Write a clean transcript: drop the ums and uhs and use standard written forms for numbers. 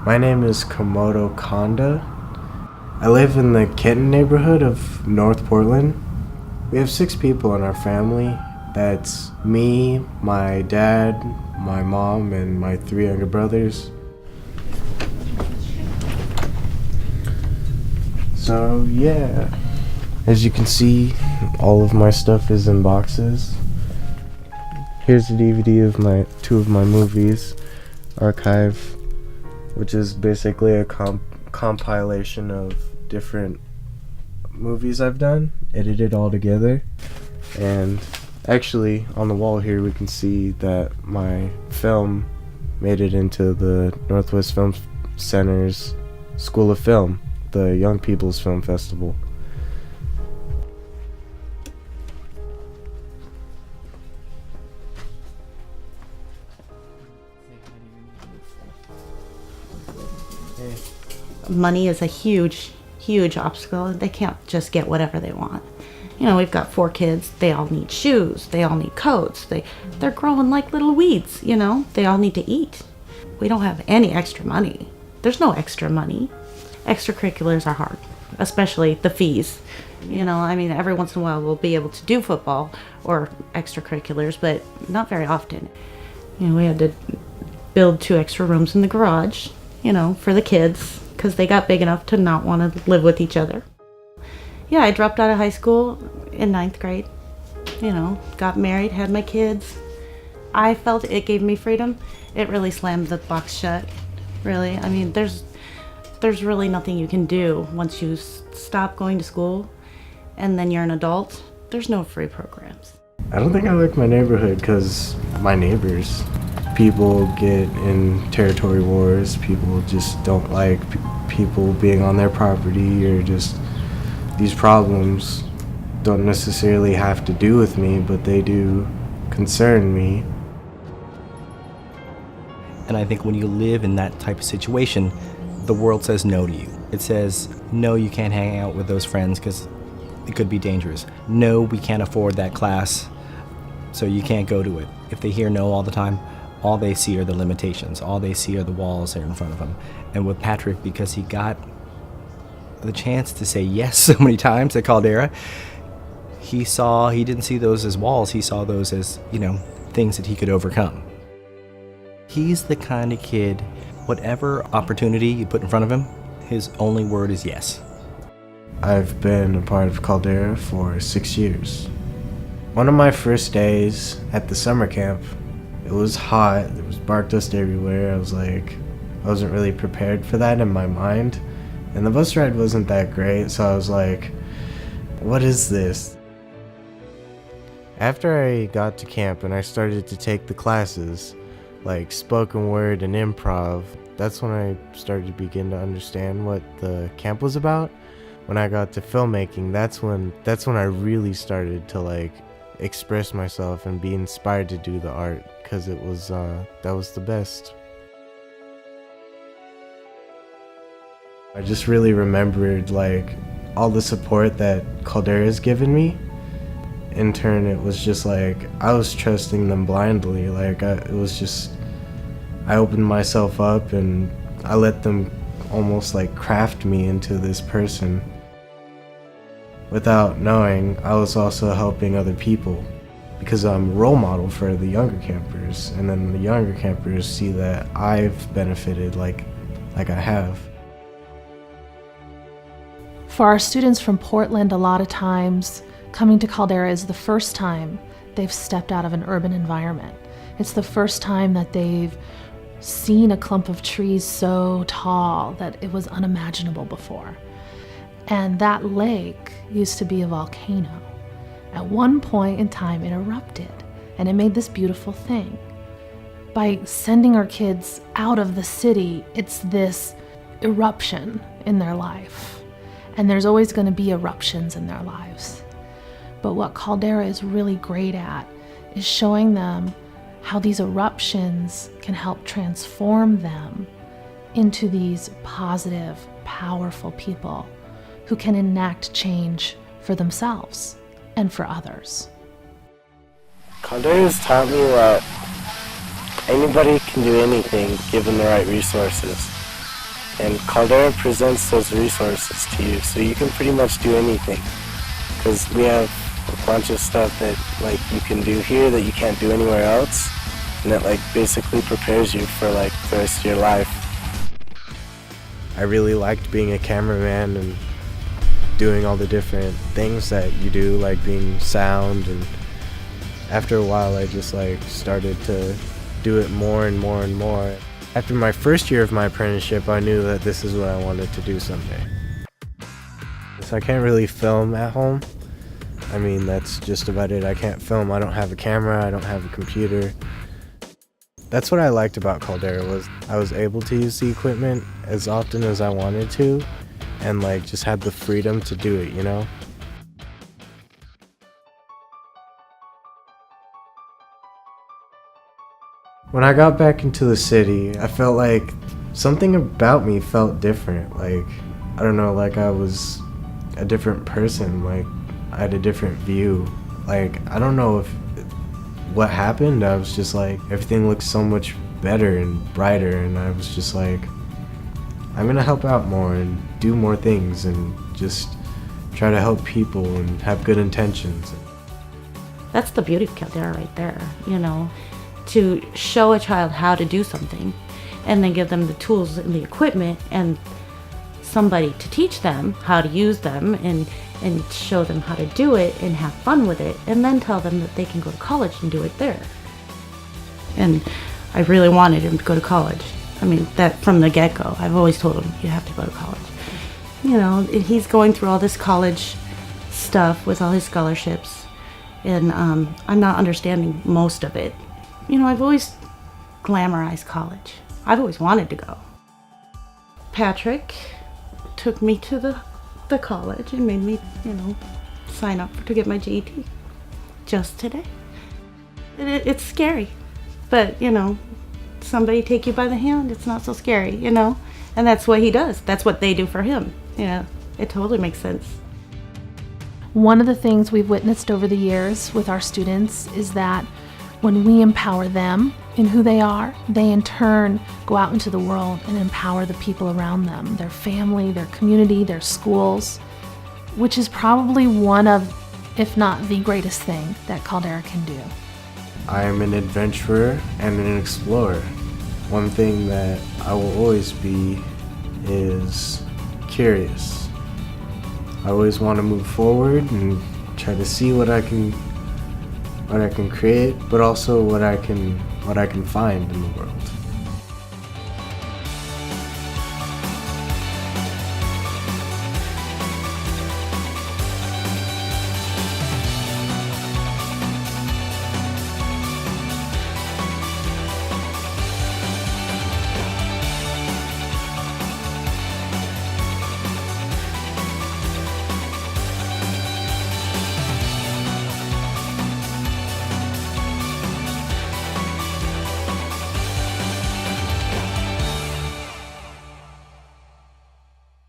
My name is Komodoconda. I live in the Kenton neighborhood of North Portland. We have 6 people in our family. That's me, my dad, my mom, and my 3 younger brothers. So yeah, as you can see, all of my stuff is in boxes. Here's a DVD of 2 of my movies, Archive, which is basically a compilation of different movies I've done, edited all together. And actually, on the wall here, we can see that my film made it into the Northwest Film Center's School of Film, the Young People's Film Festival. Money is a huge obstacle. They can't just get whatever they want. You know, we've got 4 kids. They all need shoes. They all need coats. They're growing like little weeds, you know. They all need to eat. We don't have any extra money. There's no extra money. Extracurriculars are hard, especially the fees. You know, I mean, every once in a while we'll be able to do football or extracurriculars, but not very often. You know, we had to build 2 extra rooms in the garage, you know, for the kids, because they got big enough to not want to live with each other. Yeah, I dropped out of high school in 9th grade, you know, got married, had my kids. I felt it gave me freedom. It really slammed the box shut, really. I mean, there's really nothing you can do once you stop going to school and then you're an adult. There's no free programs. I don't think I like my neighborhood because my neighbors. People get in territory wars. People just don't like people being on their property, or just these problems don't necessarily have to do with me, but they do concern me. And I think when you live in that type of situation, the world says no to you. It says, no, you can't hang out with those friends because it could be dangerous. No, we can't afford that class, so you can't go to it. If they hear no all the time, all they see are the limitations. All they see are the walls there in front of them. And with Patrick, because he got the chance to say yes so many times at Caldera, he didn't see those as walls. He saw those as, you know, things that he could overcome. He's the kind of kid, whatever opportunity you put in front of him, his only word is yes. I've been a part of Caldera for 6 years. One of my first days at the summer camp, it was hot, there was bark dust everywhere. I wasn't really prepared for that in my mind. And the bus ride wasn't that great, so I was like, what is this? After I got to camp and I started to take the classes, like spoken word and improv, that's when I started to begin to understand what the camp was about. When I got to filmmaking, that's when I really started to express myself and be inspired to do the art, because it was that was the best. I just really remembered all the support that Caldera has given me. In turn, it was just I was trusting them blindly. I opened myself up and I let them almost craft me into this person. Without knowing, I was also helping other people, because I'm a role model for the younger campers, and then the younger campers see that I've benefited like I have. For our students from Portland, a lot of times, coming to Caldera is the first time they've stepped out of an urban environment. It's the first time that they've seen a clump of trees so tall that it was unimaginable before. And that lake used to be a volcano. At one point in time, it erupted, and it made this beautiful thing. By sending our kids out of the city, it's this eruption in their life. And there's always going to be eruptions in their lives. But what Caldera is really great at is showing them how these eruptions can help transform them into these positive, powerful people who can enact change for themselves and for others. Caldera has taught me that anybody can do anything given the right resources. And Caldera presents those resources to you, so you can pretty much do anything. Because we have a bunch of stuff that like you can do here that you can't do anywhere else, and that like basically prepares you for like the rest of your life. I really liked being a cameraman and doing all the different things that you do, like being sound, and after a while I just like started to do it more and more and more. After my first year of my apprenticeship, I knew that this is what I wanted to do someday. So I can't really film at home. I mean, that's just about it. I can't film. I don't have a camera. I don't have a computer. That's what I liked about Caldera, was I was able to use the equipment as often as I wanted to, and like just had the freedom to do it, you know? When I got back into the city, I felt like something about me felt different. Like, I don't know, like I was a different person. Like, I had a different view. Like, I don't know if what happened. I was just like, everything looked so much better and brighter, and I was just like, I'm gonna help out more and do more things and just try to help people and have good intentions. That's the beauty of Caldera right there, you know, to show a child how to do something and then give them the tools and the equipment and somebody to teach them how to use them and show them how to do it and have fun with it, and then tell them that they can go to college and do it there. And I really wanted him to go to college. I mean, that from the get-go. I've always told him, you have to go to college. You know, he's going through all this college stuff with all his scholarships, and I'm not understanding most of it. You know, I've always glamorized college. I've always wanted to go. Patrick took me to the college and made me, you know, sign up to get my GED just today. It's scary, but, you know, somebody take you by the hand, it's not so scary, you know? And that's what he does. That's what they do for him. Yeah, it totally makes sense. One of the things we've witnessed over the years with our students is that when we empower them in who they are, they in turn go out into the world and empower the people around them, their family, their community, their schools, which is probably one of, if not the greatest thing that Caldera can do. I am an adventurer and an explorer. One thing that I will always be is curious. I always want to move forward and try to see what I can create, but also what I can find in the world.